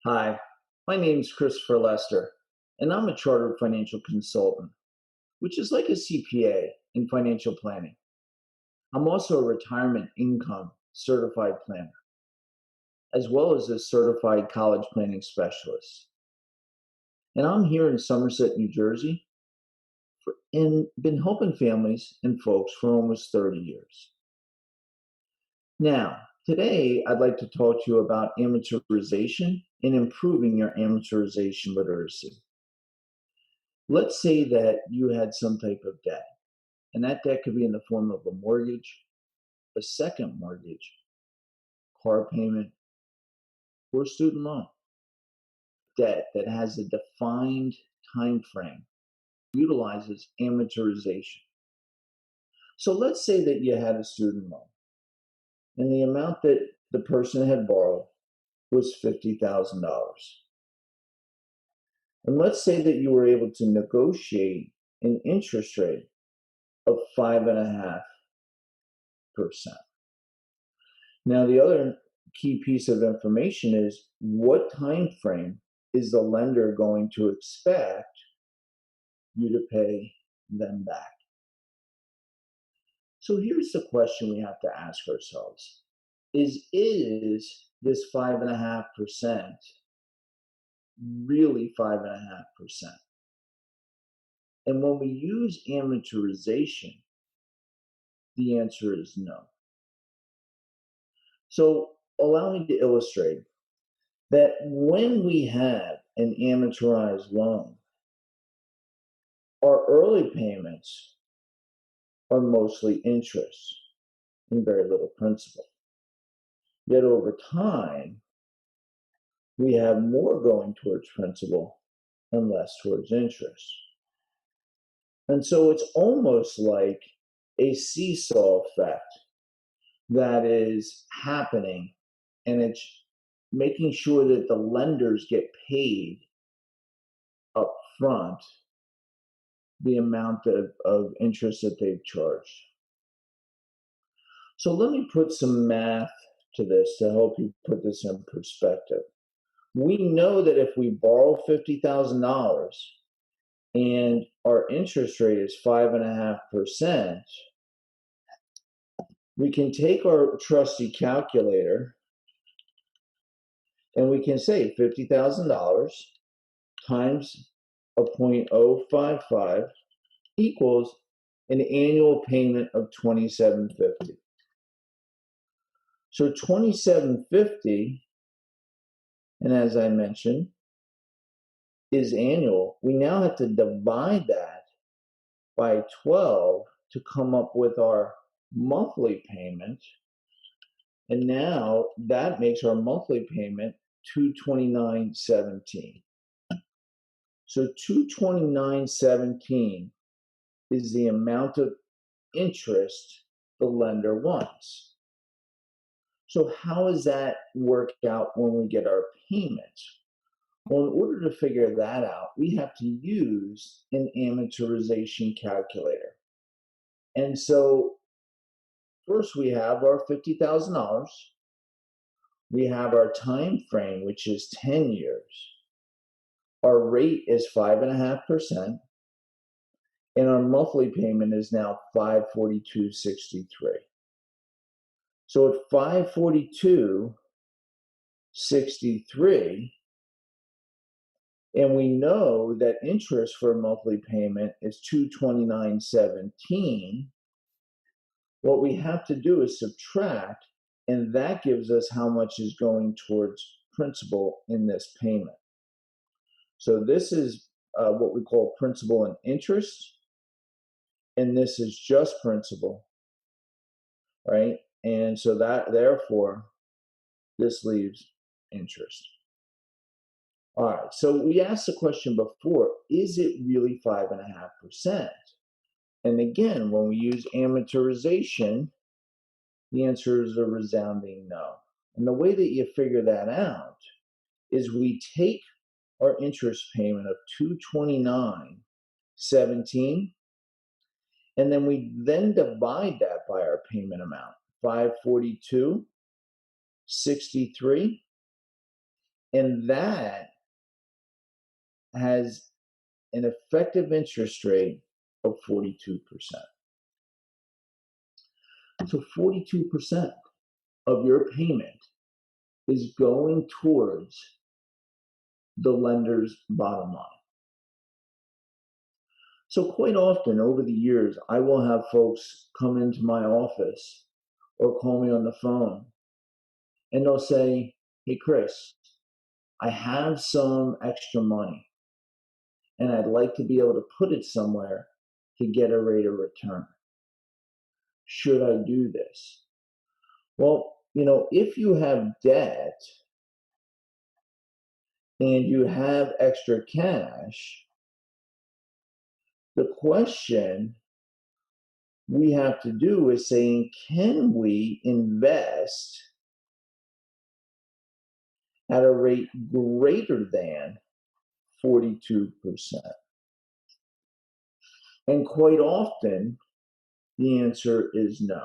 Hi, my name's Christopher Lester, and I'm a chartered financial consultant, which is like a CPA in financial planning. I'm also a retirement income certified planner, as well as a certified college planning specialist. And I'm here in Somerset, New Jersey, and been helping families and folks for almost 30 years. Now, today I'd like to talk to you about amortization and improving your amortization literacy. Let's say that you had some type of debt, and that debt could be in the form of a mortgage, a second mortgage, car payment, or student loan. Debt that has a defined time frame utilizes amortization. So let's say that you had a student loan, and the amount that the person had borrowed was $50,000. And let's say that you were able to negotiate an interest rate of 5.5%. Now, the other key piece of information is what time frame is the lender going to expect you to pay them back? So here's the question we have to ask ourselves. Is this 5.5% really 5.5%? And when we use amortization, the answer is no. So allow me to illustrate that when we have an amortized loan, our early payments are mostly interest and very little principal. Yet over time, we have more going towards principal and less towards interest. And so it's almost like a seesaw effect that is happening, and it's making sure that the lenders get paid up front the amount of interest that they've charged. So let me put some math to this to help you put this in perspective. We know that if we borrow $50,000 and our interest rate is 5.5%, we can take our trusty calculator and we can say $50,000 times a 0.055 equals an annual payment of $2,750. So $2,750, and as I mentioned, is annual. We now have to divide that by 12 to come up with our monthly payment. And now that makes our monthly payment $229.17. So $229.17 is the amount of interest the lender wants. So how does that work out when we get our payments? Well, in order to figure that out, we have to use an amortization calculator. And so first we have our $50,000. We have our time frame, which is 10 years. Our rate is 5.5%. And our monthly payment is now $542.63. So at $542.63, and we know that interest for a monthly payment is $229.17, what we have to do is subtract, and that gives us how much is going towards principal in this payment. So this is what we call principal and interest, and this is just principal, right? And so that, therefore, this leaves interest. All right, so we asked the question before, is it really 5.5%? And again, when we use amortization, the answer is a resounding no. And the way that you figure that out is we take our interest payment of $229.17, and then we then divide that by our payment amount, $542.63, And that has an effective interest rate of 42%. So 42% of your payment is going towards the lender's bottom line. So quite often over the years, I will have folks come into my office or call me on the phone and they'll say, "Hey, Chris, I have some extra money and I'd like to be able to put it somewhere to get a rate of return. Should I do this?" Well, if you have debt and you have extra cash, the question we have to do is saying, can we invest at a rate greater than 42%? And quite often, the answer is no.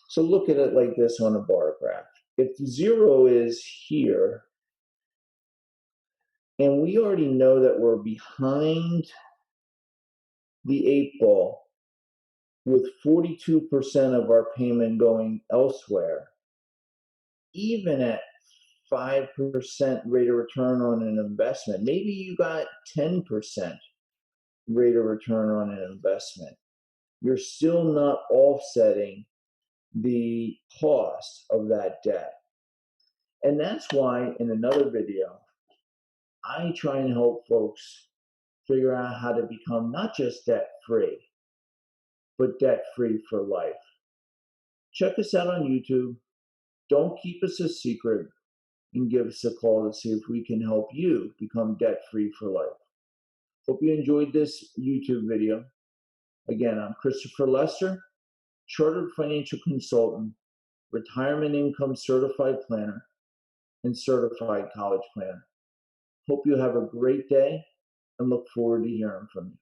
So look at it like this on a bar graph. If zero is here, and we already know that we're behind the 8 ball with 42% of our payment going elsewhere, even at 5% rate of return on an investment, maybe you got 10% rate of return on an investment, you're still not offsetting the cost of that debt. And that's why in another video, I try and help folks figure out how to become not just debt free, but debt free for life. Check us out on YouTube. Don't keep us a secret and give us a call to see if we can help you become debt free for life. Hope you enjoyed this YouTube video. Again, I'm Christopher Lester, Chartered Financial Consultant, Retirement Income Certified Planner, and Certified College Planner. Hope you have a great day and look forward to hearing from you.